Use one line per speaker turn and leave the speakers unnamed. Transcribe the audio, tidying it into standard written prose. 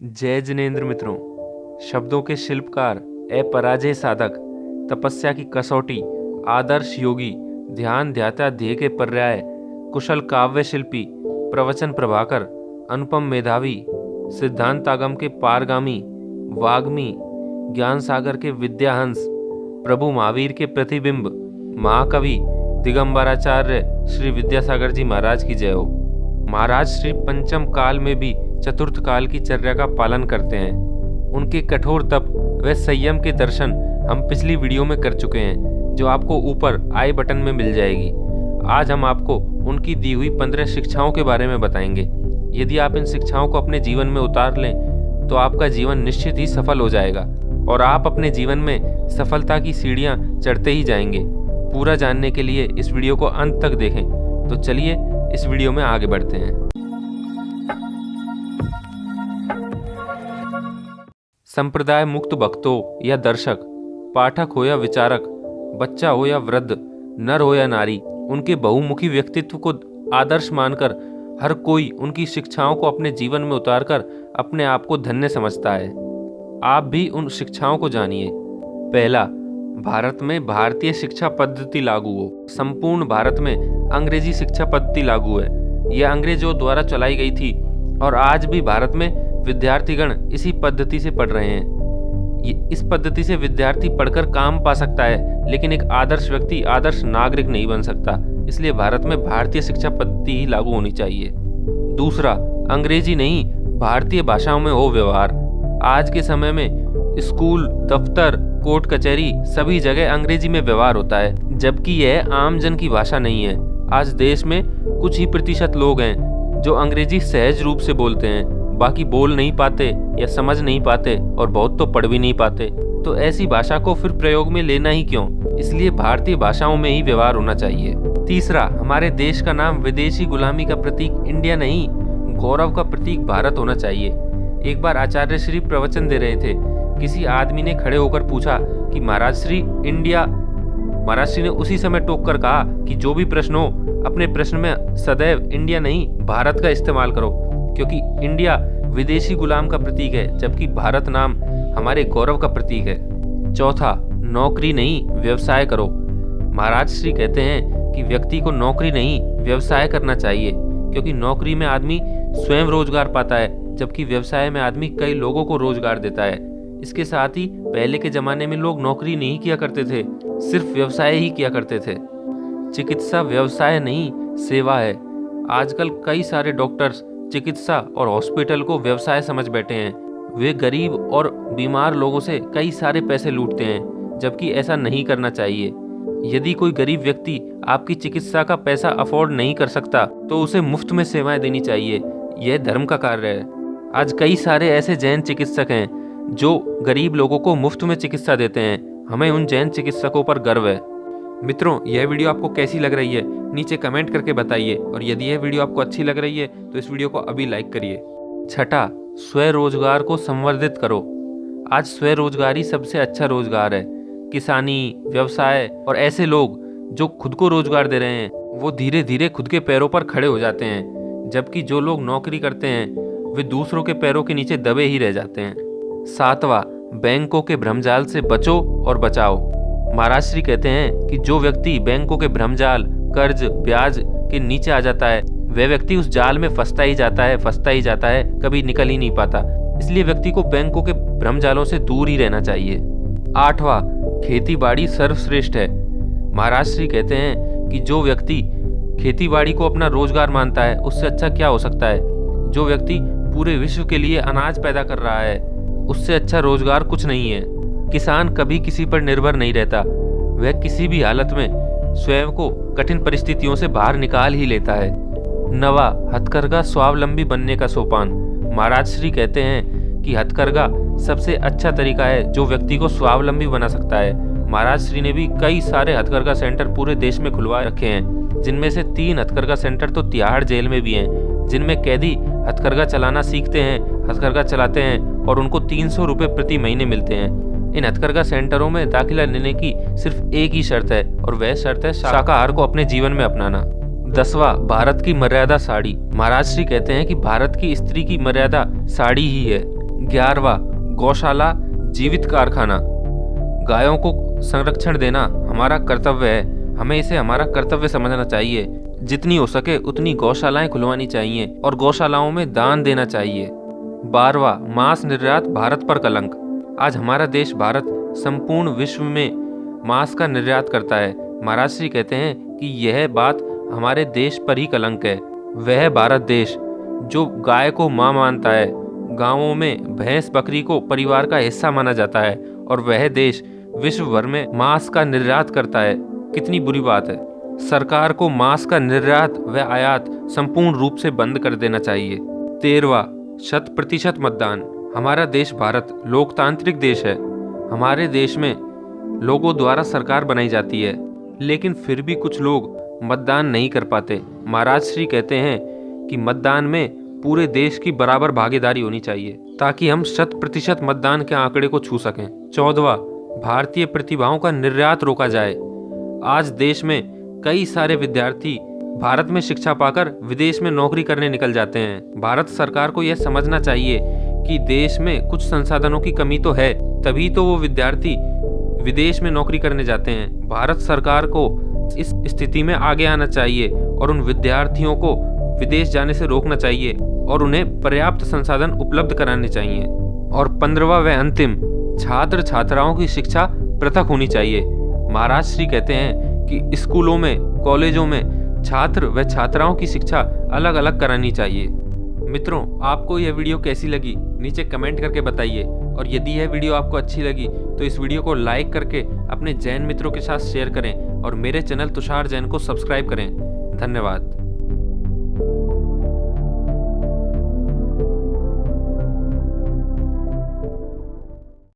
जय जिनेंद्र मित्रों। शब्दों के शिल्पकार, अपराजय साधक, तपस्या की कसौटी, आदर्श योगी, ध्यान ध्याता ध्येय के पर्याय, कुशल काव्य शिल्पी, प्रवचन प्रभाकर, अनुपम मेधावी, सिद्धांतागम के पारगामी, वाग्मी, ज्ञान सागर के विद्याहंस, प्रभु महावीर के प्रतिबिंब, महाकवि दिगंबराचार्य श्री विद्यासागर जी महाराज की जय हो। महाराज श्री पंचम काल में भी चतुर्थ काल की चर्या का पालन करते हैं। उनके कठोर तप व संयम के दर्शन हम पिछली वीडियो में कर चुके हैं, जो आपको ऊपर आई बटन में मिल जाएगी। आज हम आपको उनकी दी हुई 15 शिक्षाओं के बारे में बताएंगे। यदि आप इन शिक्षाओं को अपने जीवन में उतार लें तो आपका जीवन निश्चित ही सफल हो जाएगा और आप अपने जीवन में सफलता की सीढ़ियां चढ़ते ही जाएंगे। पूरा जानने के लिए इस वीडियो को अंत तक देखें। तो चलिए इस वीडियो में आगे बढ़ते हैं। संप्रदाय मुक्त भक्तों या दर्शक, पाठक हो या विचारक, बच्चा हो या वृद्ध, नर हो या नारी, उनके बहुमुखी व्यक्तित्व को आदर्श मानकर हर कोई उनकी शिक्षाओं को अपने जीवन में उतारकर अपने आप को धन्य समझता है। आप भी उन शिक्षाओं को जानिए। पहला, भारत में भारतीय शिक्षा पद्धति लागू हो। संपूर्ण भारत में अंग्रेजी शिक्षा पद्धति लागू है। यह अंग्रेजों द्वारा चलाई गई थी और आज भी भारत में विद्यार्थीगण इसी पद्धति से पढ़ रहे हैं। इस पद्धति से विद्यार्थी पढ़कर काम पा सकता है, लेकिन एक आदर्श व्यक्ति आदर्श नागरिक नहीं बन सकता। इसलिए भारत में भारतीय शिक्षा पद्धति ही लागू होनी चाहिए। दूसरा, अंग्रेजी नहीं भारतीय भाषाओं में हो व्यवहार। आज के समय में स्कूल, दफ्तर, कोर्ट कचहरी सभी जगह अंग्रेजी में व्यवहार होता है, जबकि यह आम जन की भाषा नहीं है। आज देश में कुछ ही प्रतिशत लोग हैं जो अंग्रेजी सहज रूप से बोलते हैं, बाकी बोल नहीं पाते या समझ नहीं पाते और बहुत तो पढ़ भी नहीं पाते। तो ऐसी भाषा को फिर प्रयोग में लेना ही क्यों? इसलिए भारतीय भाषाओं में ही व्यवहार होना चाहिए। तीसरा, हमारे देश का नाम विदेशी गुलामी का प्रतीक इंडिया नहीं, गौरव का प्रतीक भारत होना चाहिए। एक बार आचार्य श्री प्रवचन दे रहे थे। किसी आदमी ने खड़े होकर पूछा कि महाराज श्री इंडिया। महाराज श्री ने उसी समय टोक कर कहा कि जो भी प्रश्न हो, अपने प्रश्न में सदैव इंडिया नहीं भारत का इस्तेमाल करो, क्योंकि इंडिया विदेशी गुलाम का प्रतीक है, जबकि भारत नाम हमारे गौरव का प्रतीक है। चौथा, नौकरी नहीं व्यवसाय करो। महाराज श्री कहते हैं कि व्यक्ति को नौकरी नहीं व्यवसाय करना चाहिए, क्योंकि नौकरी में आदमी स्वयं रोजगार पाता है, जबकि व्यवसाय में आदमी कई लोगों को रोजगार देता है। इसके साथ ही पहले के जमाने में लोग नौकरी नहीं किया करते थे, सिर्फ व्यवसाय ही किया करते थे। चिकित्सा व्यवसाय नहीं सेवा है। आजकल कई सारे डॉक्टर्स चिकित्सा और हॉस्पिटल को व्यवसाय समझ बैठे हैं। वे गरीब और बीमार लोगों से कई सारे पैसे लूटते हैं, जबकि ऐसा नहीं करना चाहिए। यदि कोई गरीब व्यक्ति आपकी चिकित्सा का पैसा अफोर्ड नहीं कर सकता तो उसे मुफ्त में सेवाएं देनी चाहिए। यह धर्म का कार्य है। आज कई सारे ऐसे जैन चिकित्सक हैं जो गरीब लोगों को मुफ्त में चिकित्सा देते हैं। हमें उन जैन चिकित्सकों पर गर्व है। मित्रों, यह वीडियो आपको कैसी लग रही है नीचे कमेंट करके बताइए, और यदि यह वीडियो आपको अच्छी लग रही है तो इस वीडियो को अभी लाइक करिए। छठा, स्वरोजगार को संवर्धित करो। आज स्वरोजगारी सबसे अच्छा रोजगार है। किसानी, व्यवसाय और ऐसे लोग जो खुद को रोजगार दे रहे हैं वो धीरे धीरे खुद के पैरों पर खड़े हो जाते हैं, जबकि जो लोग नौकरी करते हैं वे दूसरों के पैरों के नीचे दबे ही रह जाते हैं। सातवां, बैंकों के भ्रमजाल से बचो और बचाओ। महाराज श्री कहते हैं कि जो व्यक्ति बैंकों के भ्रमजाल, कर्ज, ब्याज के नीचे आ जाता है, वह व्यक्ति उस जाल में फंसता ही जाता है, कभी निकल ही नहीं पाता। इसलिए व्यक्ति को बैंकों के भ्रमजालों से दूर ही रहना चाहिए। आठवां, खेती बाड़ी सर्वश्रेष्ठ है। महाराज श्री कहते हैं कि जो व्यक्ति खेती बाड़ी को अपना रोजगार मानता है, उससे अच्छा क्या हो सकता है। जो व्यक्ति पूरे विश्व के लिए अनाज पैदा कर रहा है, उससे अच्छा रोजगार कुछ नहीं है। किसान कभी किसी पर निर्भर नहीं रहता। वह किसी भी हालत में स्वयं को कठिन परिस्थितियों से बाहर निकाल ही लेता है। नवा, हथकरघा स्वावलंबी बनने का सोपान। महाराज श्री कहते हैं कि हथकरघा सबसे अच्छा तरीका है जो व्यक्ति को स्वावलंबी बना सकता है। महाराज श्री ने भी कई सारे हथकरघा सेंटर पूरे देश में खुलवा रखे हैं, जिनमें से 3 हथकरघा सेंटर तो तिहाड़ जेल में भी हैं, जिनमें कैदी हथकरघा चलाना सीखते हैं, हथकरघा चलाते हैं और उनको 300 रुपये प्रति महीने मिलते हैं। इन हथकरघा सेंटरों में दाखिला लेने की सिर्फ एक ही शर्त है, और वह शर्त है शाकाहार को अपने जीवन में अपनाना। 10वां, भारत की मर्यादा साड़ी। महाराज श्री कहते हैं कि भारत की स्त्री की मर्यादा साड़ी ही है। 11वां, गौशाला जीवित कारखाना। गायों को संरक्षण देना हमारा कर्तव्य है, हमें इसे हमारा कर्तव्य समझना चाहिए। जितनी हो सके उतनी गौशालाएं खुलवानी चाहिए और गौशालाओं में दान देना चाहिए। 12वां, मांस निर्यात भारत पर कलंक। आज हमारा देश भारत संपूर्ण विश्व में मांस का निर्यात करता है। महाराज श्री कहते हैं कि यह बात हमारे देश पर ही कलंक है। वह भारत देश जो गाय को मां मानता है, गांवों में भैंस बकरी को परिवार का हिस्सा माना जाता है, और वह देश विश्व भर में मांस का निर्यात करता है। कितनी बुरी बात है। सरकार को मांस का निर्यात व आयात संपूर्ण रूप से बंद कर देना चाहिए। 13वां, 100% मतदान। हमारा देश भारत लोकतांत्रिक देश है। हमारे देश में लोगों द्वारा सरकार बनाई जाती है, लेकिन फिर भी कुछ लोग मतदान नहीं कर पाते। महाराज श्री कहते हैं कि मतदान में पूरे देश की बराबर भागीदारी होनी चाहिए ताकि हम 100% मतदान के आंकड़े को छू सकें। 14वां, भारतीय प्रतिभाओं का निर्यात रोका जाए। आज देश में कई सारे विद्यार्थी भारत में शिक्षा पाकर विदेश में नौकरी करने निकल जाते हैं। भारत सरकार को यह समझना चाहिए कि देश में कुछ संसाधनों की कमी तो है, तभी तो वो विद्यार्थी विदेश में नौकरी करने जाते हैं। भारत सरकार को इस स्थिति में आगे आना चाहिए और उन विद्यार्थियों को विदेश जाने से रोकना चाहिए और उन्हें पर्याप्त संसाधन उपलब्ध कराने चाहिए। और 15वां व अंतिम, छात्र छात्राओं की शिक्षा पृथक होनी चाहिए। महाराज श्री कहते हैं कि स्कूलों में, कॉलेजों में छात्र व छात्राओं की शिक्षा अलग अलग करानी चाहिए। मित्रों, आपको यह वीडियो कैसी लगी नीचे कमेंट करके बताइए, और यदि यह वीडियो आपको अच्छी लगी तो इस वीडियो को लाइक करके अपने जैन मित्रों के साथ शेयर करें और मेरे चैनल तुषार जैन को सब्सक्राइब करें। धन्यवाद।